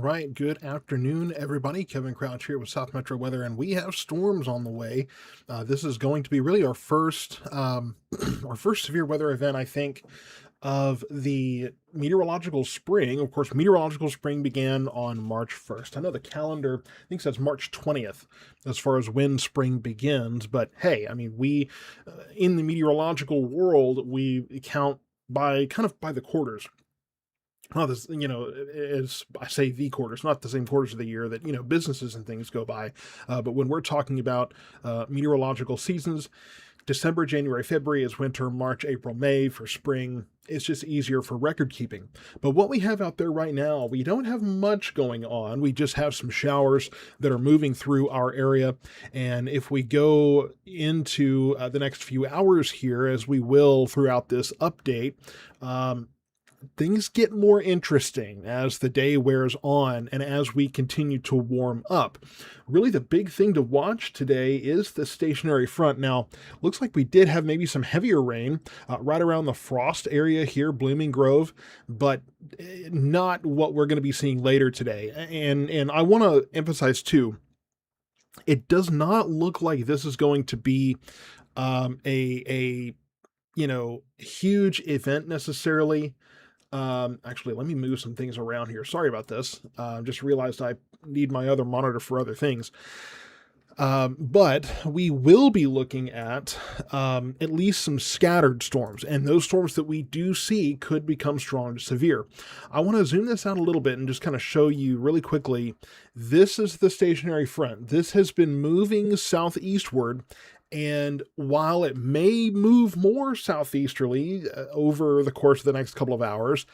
right, good afternoon, everybody. Kevin Crouch here with South Metro Weather, and we have storms on the way. This is going to be really our first, our first severe weather event, I think, of the meteorological spring. Of course, meteorological spring began on March 1st. I know the calendar, I think, says March 20th as far as when spring begins. But hey, I mean, in the meteorological world, we count by kind of by the quarters. Well, this, is I say the quarters, not the same quarters of the year that businesses and things go by, but when we're talking about meteorological seasons, December, January, February is winter, March, April, May for spring. It's just easier for record keeping. But what we have out there right now, we don't have much going on. We just have some showers that are moving through our area. And if we go into the next few hours here, as we will throughout this update, things get more interesting as the day wears on and as we continue to warm up. Really, the big thing to watch today is the stationary front. Now, looks like we did have maybe some heavier rain right around the Frost area here, Blooming Grove, but not what we're going to be seeing later today. And I want to emphasize too, it does not look like this is going to be a huge event necessarily. Actually, let me move some things around here. Sorry about this. Just realized I need my other monitor for other things. But we will be looking at least some scattered storms, and those storms that we do see could become strong to severe. I want to zoom this out a little bit and just kind of show you really quickly. This is the stationary front. This has been moving southeastward. And while it may move more southeasterly over the course of the next couple of hours,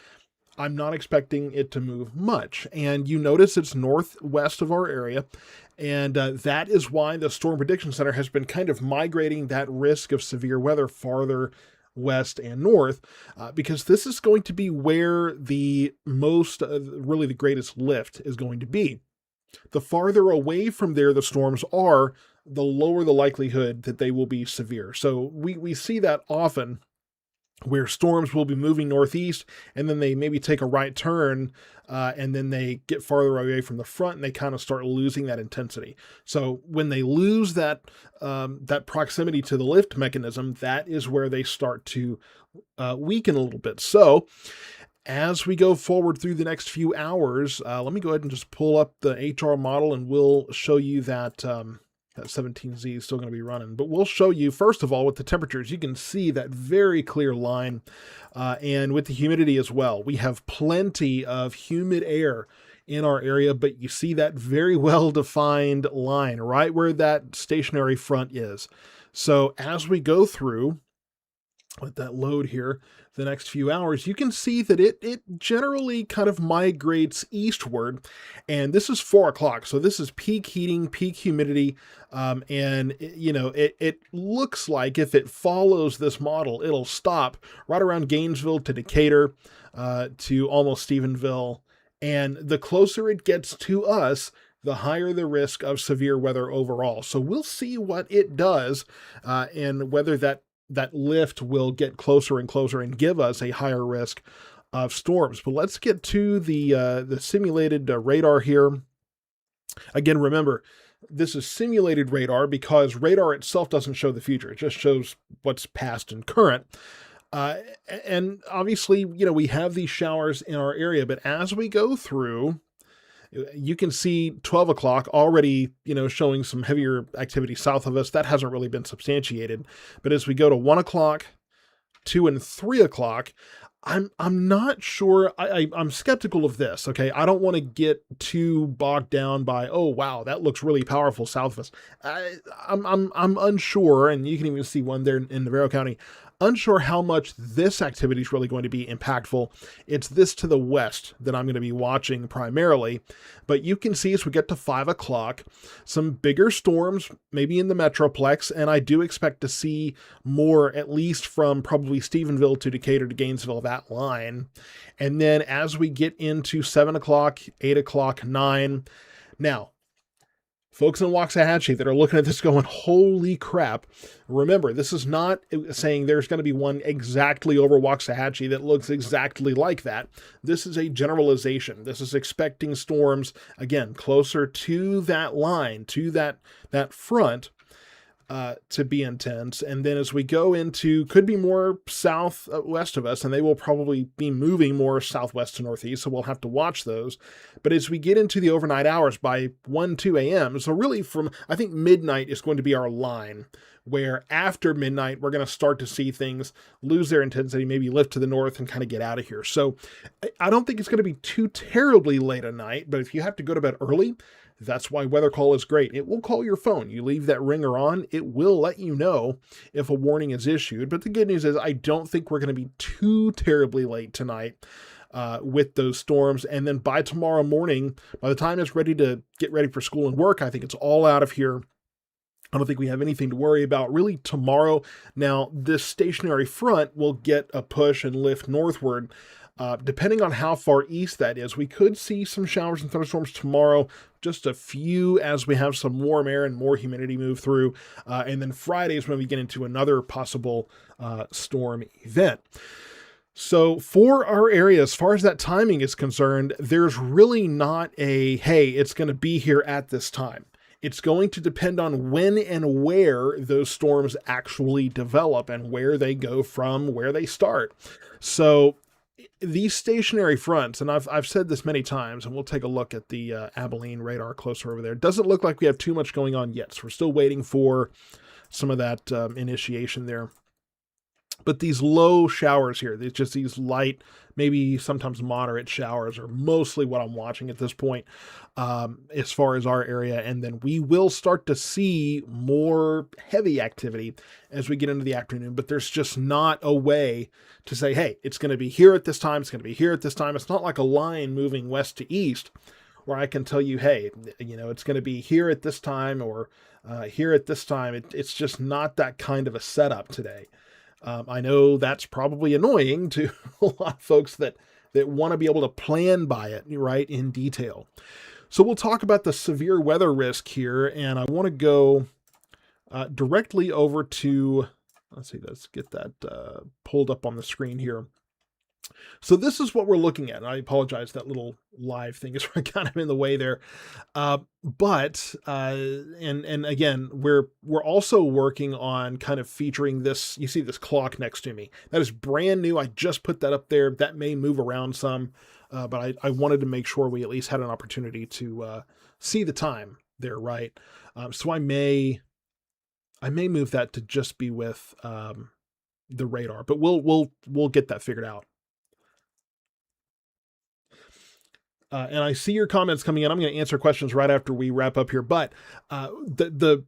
I'm not expecting it to move much. And you notice it's northwest of our area. And that is why the Storm Prediction Center has been kind of migrating that risk of severe weather farther west and north, because this is going to be where the most, really the greatest lift is going to be. The farther away from there the storms are, the lower the likelihood that they will be severe. So we see that often where storms will be moving northeast and then they maybe take a right turn and then they get farther away from the front and they kind of start losing that intensity. So when they lose that proximity to the lift mechanism, that is where they start to weaken a little bit. So as we go forward through the next few hours, let me go ahead and just pull up the HR model and we'll show you that that 17Z is still going to be running. But we'll show you, first of all, with the temperatures, you can see that very clear line. And with the humidity as well, we have plenty of humid air in our area, but you see that very well-defined line right where that stationary front is. So as we go through, let that load here, the next few hours, you can see that it generally kind of migrates eastward. And this is 4 o'clock. So this is peak heating, peak humidity. And it looks like if it follows this model, it'll stop right around Gainesville to Decatur, to almost Stephenville. And the closer it gets to us, the higher the risk of severe weather overall. So we'll see what it does, and whether that lift will get closer and closer and give us a higher risk of storms. But let's get to the simulated radar here. Again, remember, this is simulated radar because radar itself doesn't show the future. It just shows what's past and current. And obviously, we have these showers in our area, but as we go through, you can see 12 o'clock already, showing some heavier activity south of us. That hasn't really been substantiated. But as we go to 1 o'clock, 2 and 3 o'clock, I'm not sure. I'm skeptical of this. Okay. I don't want to get too bogged down by, oh, wow, that looks really powerful south of us. I'm unsure. And you can even see one there in Navarro County. Unsure how much this activity is really going to be impactful. It's this to the west that I'm going to be watching primarily. But you can see as we get to 5 o'clock, some bigger storms, maybe in the Metroplex. And I do expect to see more, at least from probably Stephenville to Decatur to Gainesville, that line. And then as we get into 7 o'clock, 8 o'clock, 9. Now, folks in Waxahachie that are looking at this going, holy crap. Remember, this is not saying there's going to be one exactly over Waxahachie that looks exactly like that. This is a generalization. This is expecting storms, again, closer to that line, to that front, to be intense. And then as we go into, could be more southwest of us, and they will probably be moving more southwest to northeast, so we'll have to watch those. But as we get into the overnight hours by 1, 2 a.m., so really from, I think midnight is going to be our line, where after midnight, we're going to start to see things lose their intensity, maybe lift to the north and kind of get out of here. So I don't think it's going to be too terribly late at night, but if you have to go to bed early, that's why Weather Call is great. It will call your phone. You leave that ringer on, it will let you know if a warning is issued. But the good news is I don't think we're going to be too terribly late tonight with those storms. And then by tomorrow morning, by the time it's ready to get ready for school and work, I think it's all out of here. I don't think we have anything to worry about really tomorrow. Now, this stationary front will get a push and lift northward. Depending on how far east that is, we could see some showers and thunderstorms tomorrow, just a few as we have some warm air and more humidity move through. And then Friday is when we get into another possible storm event. So for our area, as far as that timing is concerned, there's really not a, hey, it's going to be here at this time. It's going to depend on when and where those storms actually develop and where they go from where they start. So these stationary fronts, and I've said this many times, and we'll take a look at the Abilene radar closer over there. It doesn't look like we have too much going on yet, so we're still waiting for some of that initiation there. But these low showers here, these light, maybe sometimes moderate showers are mostly what I'm watching at this point as far as our area. And then we will start to see more heavy activity as we get into the afternoon. But there's just not a way to say, hey, it's going to be here at this time. It's going to be here at this time. It's not like a line moving west to east where I can tell you, hey, it's going to be here at this time or here at this time. It's just not that kind of a setup today. I know that's probably annoying to a lot of folks that want to be able to plan by it, right, in detail. So we'll talk about the severe weather risk here, and I want to go directly over to, let's get that pulled up on the screen here. So this is what we're looking at. And I apologize, that little live thing is kind of in the way there. But again, we're also working on kind of featuring this. You see this clock next to me. That is brand new. I just put that up there. That may move around some, but I wanted to make sure we at least had an opportunity to see the time there, right? So I may move that to just be with the radar, but we'll get that figured out. And I see your comments coming in. I'm going to answer questions right after we wrap up here. But the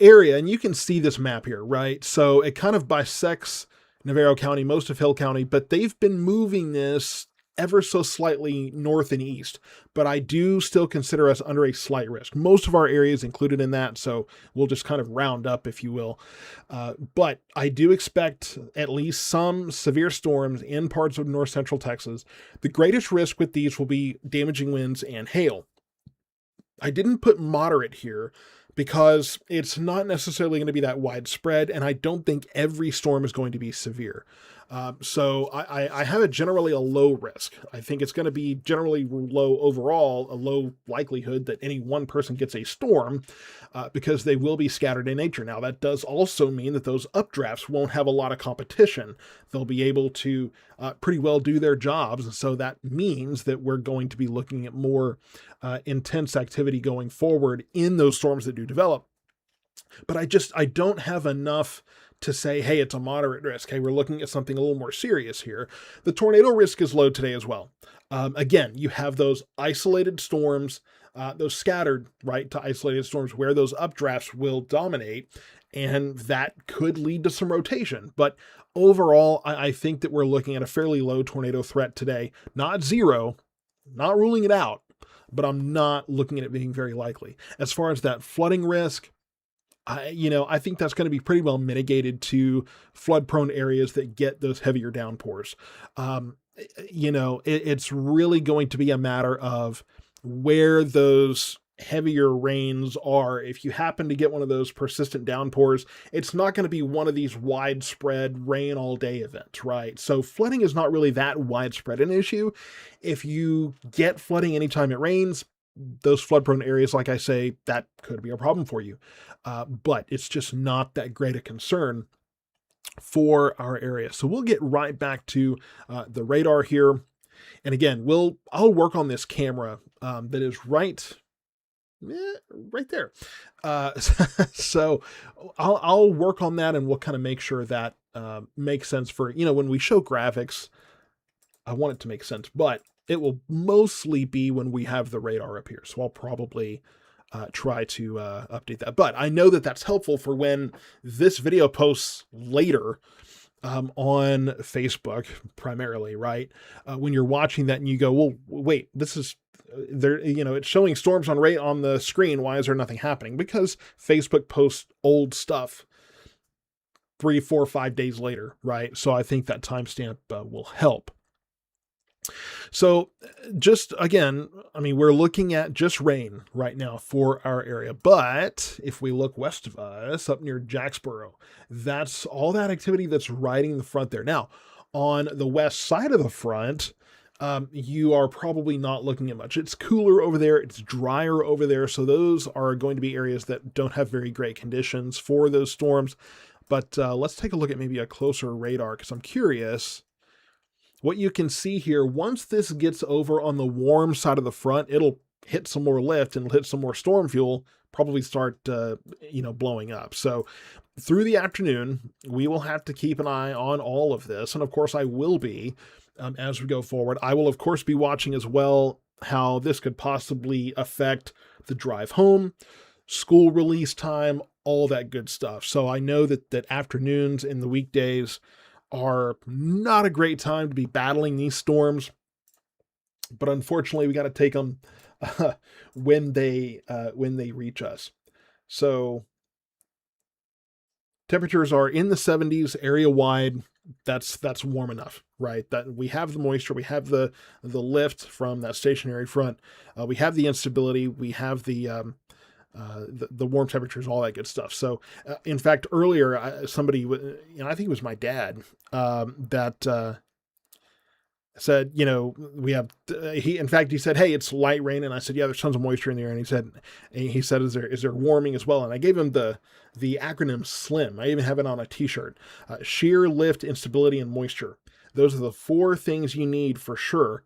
area, and you can see this map here, right? So it kind of bisects Navarro County, most of Hill County, but they've been moving this ever so slightly north and east. But I do still consider us under a slight risk. Most of our area is included in that, so we'll just kind of round up, if you will. But I do expect at least some severe storms in parts of north central Texas. The greatest risk with these will be damaging winds and hail. I didn't put moderate here because it's not necessarily going to be that widespread, and I don't think every storm is going to be severe. So I have generally a low risk. I think it's going to be generally low overall, a low likelihood that any one person gets a storm because they will be scattered in nature. Now, that does also mean that those updrafts won't have a lot of competition. They'll be able to pretty well do their jobs. And so that means that we're going to be looking at more intense activity going forward in those storms that do develop. But I don't have enough to say, hey, it's a moderate risk. Hey, we're looking at something a little more serious here. The tornado risk is low today as well. Again, you have those isolated storms, those scattered, right, to isolated storms where those updrafts will dominate, and that could lead to some rotation. But overall, I think that we're looking at a fairly low tornado threat today. Not zero, not ruling it out, but I'm not looking at it being very likely. As far as that flooding risk, I think that's going to be pretty well mitigated to flood-prone areas that get those heavier downpours. It's really going to be a matter of where those heavier rains are, if you happen to get one of those persistent downpours, it's not going to be one of these widespread rain all day events, right? So flooding is not really that widespread an issue. If you get flooding anytime it rains, those flood prone areas, like I say, that could be a problem for you. But it's just not that great a concern for our area. So we'll get right back to the radar here. And again, I'll work on this camera that is right there. So I'll work on that, and we'll kind of make sure that makes sense for, when we show graphics. I want it to make sense, but it will mostly be when we have the radar up here. So I'll probably try to update that. But I know that that's helpful for when this video posts later on Facebook primarily, right? When you're watching that and you go, well, wait, this is there, it's showing storms on the screen. Why is there nothing happening? Because Facebook posts old stuff 3, 4, 5 days later, right? So I think that timestamp will help. So just again, we're looking at just rain right now for our area. But if we look west of us, up near Jacksboro, that's all that activity that's riding the front there. Now, on the west side of the front, you are probably not looking at much. It's cooler over there. It's drier over there. So those are going to be areas that don't have very great conditions for those storms. But let's take a look at maybe a closer radar, because I'm curious what you can see here. Once this gets over on the warm side of the front, it'll hit some more lift and hit some more storm fuel, probably start, blowing up. So through the afternoon, we will have to keep an eye on all of this. And of course I will be, as we go forward. I will of course be watching as well how this could possibly affect the drive home, school release time, all that good stuff. So I know that afternoons in the weekdays are not a great time to be battling these storms, but unfortunately we got to take them when they reach us. So temperatures are in the 70s area wide. That's warm enough, right? That we have the moisture, we have the lift from that stationary front, we have the instability, we have the warm temperatures, all that good stuff. So, in fact, earlier, somebody, I think it was my dad, that said, we have, he said, hey, it's light rain. And I said, yeah, there's tons of moisture in there. And he said, is there warming as well? And I gave him the acronym SLIM. I even have it on a t-shirt, shear, lift, instability, and moisture. Those are the 4 things you need for sure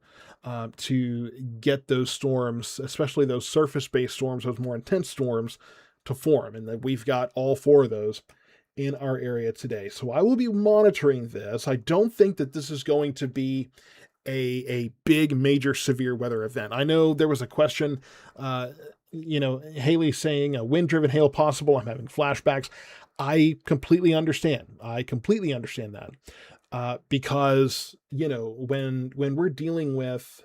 to get those storms, especially those surface-based storms, those more intense storms, to form. And that we've got all 4 of those in our area today. So I will be monitoring this. I don't think that this is going to be a big, major, severe weather event. I know there was a question, Haley saying wind-driven hail possible. I'm having flashbacks. I completely understand. That. Because, when we're dealing with,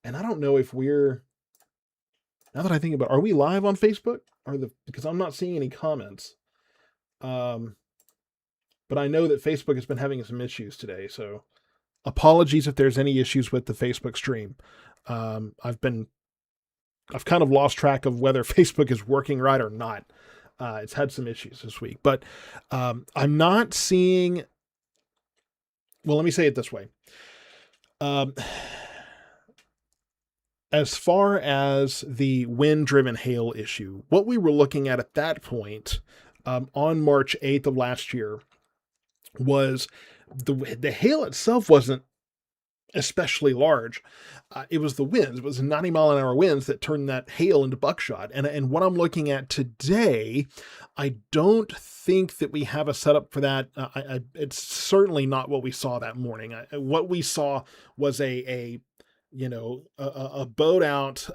and I don't know if now that I think about it, are we live on Facebook? Because I'm not seeing any comments. But I know that Facebook has been having some issues today, so apologies if there's any issues with the Facebook stream. I've kind of lost track of whether Facebook is working right or not. It's had some issues this week, but I'm not seeing. Well, let me say it this way. As far as the wind-driven hail issue, what we were looking at that point on March 8th of last year was the hail itself wasn't especially large. It was the winds. It was 90-mile-an-hour winds that turned that hail into buckshot. And what I'm looking at today, I don't think that we have a setup for that. It's certainly not what we saw that morning. What we saw was a boat out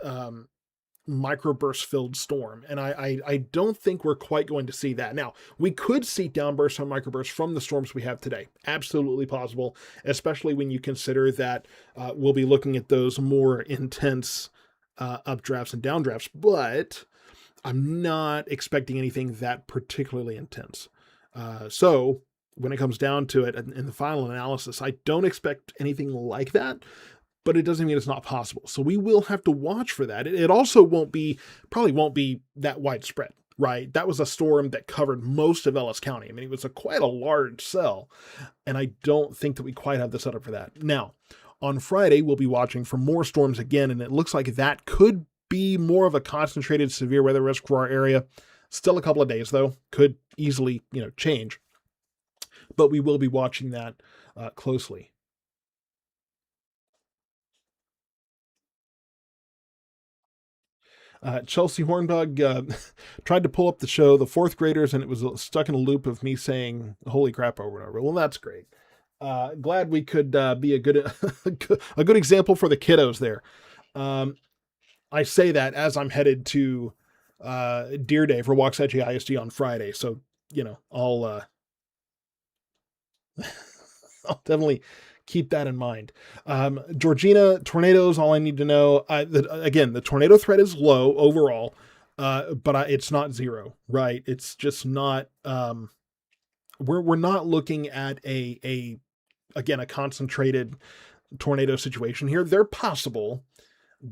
microburst filled storm. And I don't think we're quite going to see that. Now, we could see downbursts and microbursts from the storms we have today. Absolutely possible, especially when you consider that we'll be looking at those more intense updrafts and downdrafts, but I'm not expecting anything that particularly intense. So when it comes down to it in the final analysis, I don't expect anything like that. but it doesn't mean it's not possible. So we will have to watch for that. It also probably won't be that widespread, right? That was a storm that covered most of Ellis County. I mean, it was quite a large cell, and I don't think that we quite have the setup for that. Now, on Friday, we'll be watching for more storms again, and it looks like that could be more of a concentrated severe weather risk for our area. Still a couple of days, though. Could easily, change. But we will be watching that closely. Chelsea Hornbug tried to pull up the show, the fourth graders, and it was stuck in a loop of me saying, holy crap, over and over. Well, that's great. Glad we could be a good a good example for the kiddos there. I say that as I'm headed to Deer Day for Waxahachie ISD on Friday. So, I'll I'll definitely keep that in mind. Georgina, tornadoes, all I need to know. Again, the tornado threat is low overall, but it's not zero, right? It's just not, we're not looking at again, a concentrated tornado situation here. They're possible,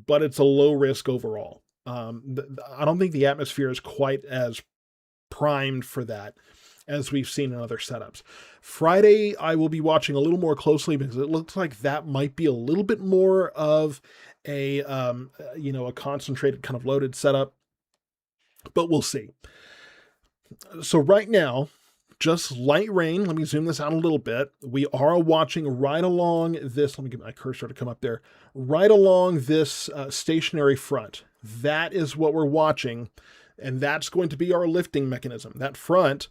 but it's a low risk overall. I don't think the atmosphere is quite as primed for that as we've seen in other setups. Friday, I will be watching a little more closely because it looks like that might be a little bit more of a concentrated kind of loaded setup, but we'll see. So right now, just light rain. Let me zoom this out a little bit. We are watching right along this. Let me get my cursor to come up there. Right along this stationary front. That is what we're watching, and that's going to be our lifting mechanism. That front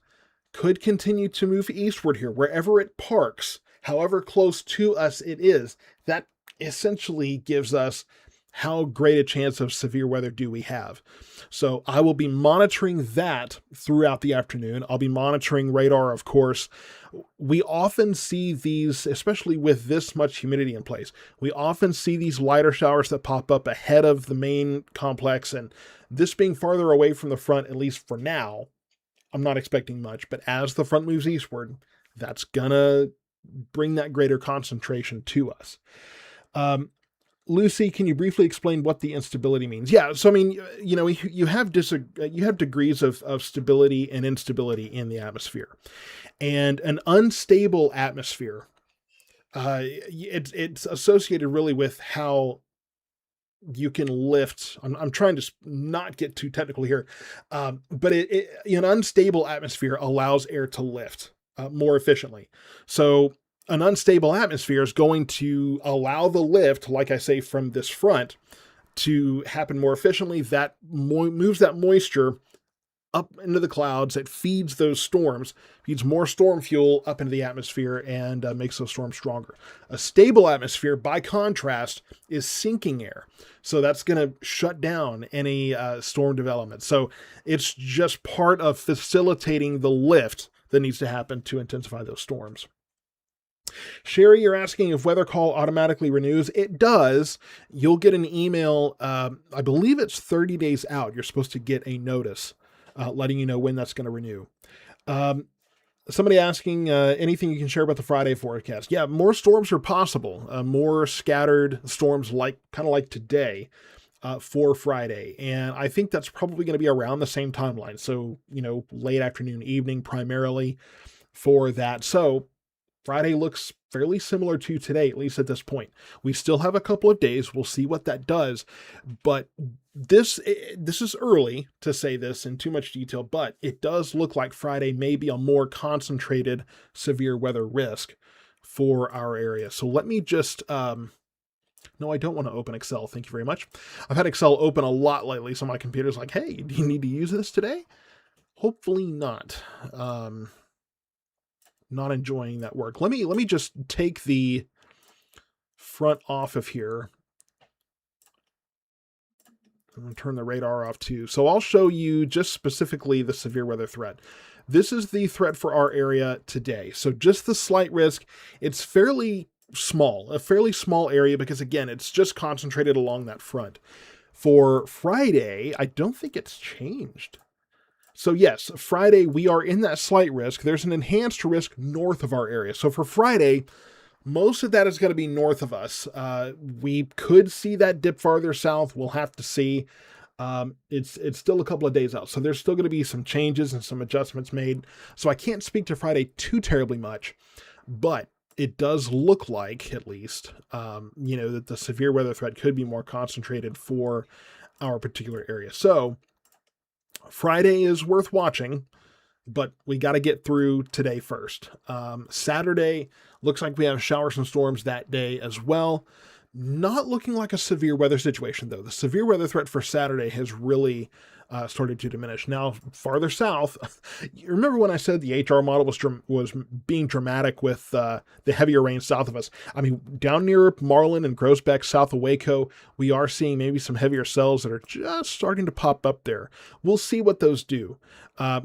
could continue to move eastward here, wherever it parks, however close to us it is. That essentially gives us how great a chance of severe weather do we have. So I will be monitoring that throughout the afternoon. I'll be monitoring radar, of course. We often see these, especially with this much humidity in place, we often see these lighter showers that pop up ahead of the main complex, and this being farther away from the front, at least for now, I'm not expecting much, but as the front moves eastward, that's gonna bring that greater concentration to us. Lucy, can you briefly explain what the instability means? Yeah, so I mean, you have degrees of stability and instability in the atmosphere, and an unstable atmosphere, it's associated really with how you can lift. I'm trying to not get too technical here, but an unstable atmosphere allows air to lift more efficiently. So an unstable atmosphere is going to allow the lift, like I say, from this front to happen more efficiently. That moves that moisture up into the clouds. It feeds those storms, feeds more storm fuel up into the atmosphere, and makes those storms stronger. A stable atmosphere, by contrast, is sinking air. So that's going to shut down any storm development. So it's just part of facilitating the lift that needs to happen to intensify those storms. Sherry, you're asking if weather call automatically renews. It does. You'll get an email. I believe it's 30 days out. You're supposed to get a notice letting you know when that's going to renew. Somebody asking anything you can share about the Friday forecast. Yeah, more storms are possible. More scattered storms kind of like today for Friday. And I think that's probably going to be around the same timeline. So, late afternoon, evening primarily for that. So Friday looks fairly similar to today, at least at this point. We still have a couple of days. We'll see what that does. But this is early to say this in too much detail, but it does look like Friday may be a more concentrated severe weather risk for our area. So let me just, no, I don't want to open Excel. Thank you very much. I've had Excel open a lot lately, so my computer's like, hey, do you need to use this today? Hopefully not. Not enjoying that work. Let me just take the front off of here. I'm going to turn the radar off too. So I'll show you just specifically the severe weather threat. This is the threat for our area today. So just the slight risk. It's fairly small, a fairly small area because again, it's just concentrated along that front. For Friday, I don't think it's changed. So yes, Friday, we are in that slight risk. There's an enhanced risk north of our area. So for Friday, Most of that is going to be north of us. We could see that dip farther south. We'll have to see. It's still a couple of days out, so there's still going to be some changes and some adjustments made. So I can't speak to Friday too terribly much, but it does look like, at least, that the severe weather threat could be more concentrated for our particular area. So Friday is worth watching, but we got to get through today first. Saturday looks like we have showers and storms that day as well. Not looking like a severe weather situation, though. The severe weather threat for Saturday has really started to diminish. Now, farther south, you remember when I said the HR model was being dramatic with the heavier rain south of us? I mean, down near Marlin and Groesbeck, south of Waco, we are seeing maybe some heavier cells that are just starting to pop up there. We'll see what those do.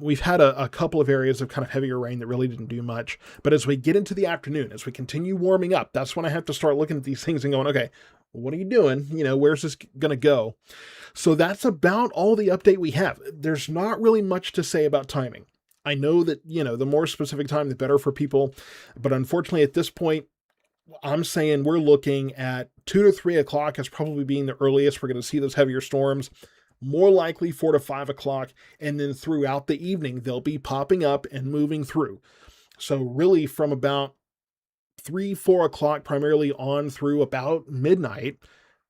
We've had a couple of areas of kind of heavier rain that really didn't do much. But as we get into the afternoon, as we continue warming up, that's when I have to start looking at these things and going, okay, what are you doing? Where's this going to go? So that's about all the update we have. There's not really much to say about timing. I know that, the more specific time, the better for people. But unfortunately, at this point, I'm saying we're looking at 2 to 3 o'clock as probably being the earliest we're going to see those heavier storms. More likely 4 to 5 o'clock. And then throughout the evening, they'll be popping up and moving through. So really from about 3, 4 o'clock, primarily on through about midnight,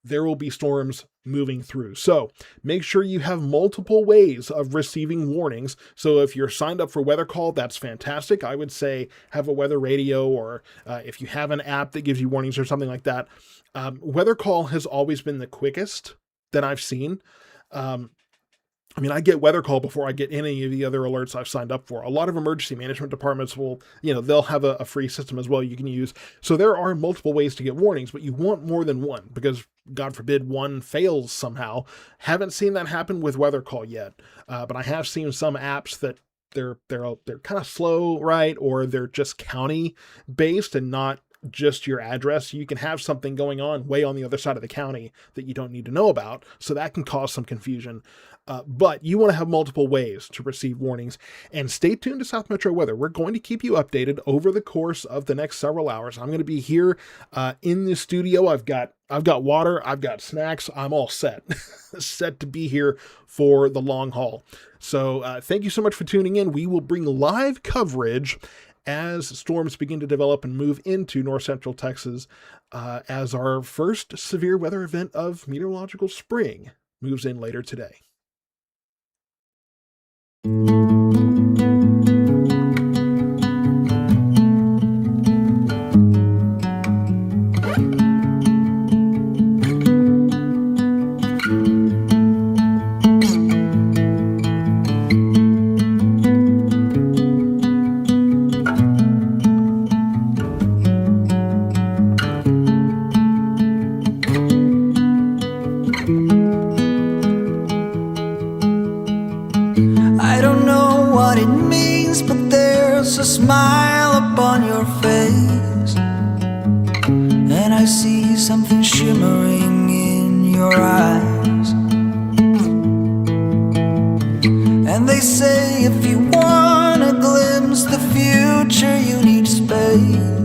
there will be storms moving through. So make sure you have multiple ways of receiving warnings. So if you're signed up for Weather Call, that's fantastic. I would say have a weather radio, or if you have an app that gives you warnings or something like that. Weather Call has always been the quickest that I've seen. I get Weather Call before I get any of the other alerts I've signed up for. A lot of emergency management departments will, they'll have a free system as well you can use. So there are multiple ways to get warnings, but you want more than one because, God forbid, one fails somehow. Haven't seen that happen with Weather Call yet, but I have seen some apps that they're kind of slow, right? Or they're just county based and not just your address. You can have something going on way on the other side of the county that you don't need to know about. So that can cause some confusion. But you want to have multiple ways to receive warnings, and stay tuned to South Metro Weather. We're going to keep you updated over the course of the next several hours. I'm going to be here in the studio. I've got water. I've got snacks. I'm all set, set to be here for the long haul. So thank you so much for tuning in. We will bring live coverage as storms begin to develop and move into north central Texas, as our first severe weather event of meteorological spring moves in later today. A smile upon your face, and I see something shimmering in your eyes. And they say if you want to glimpse the future, you need space.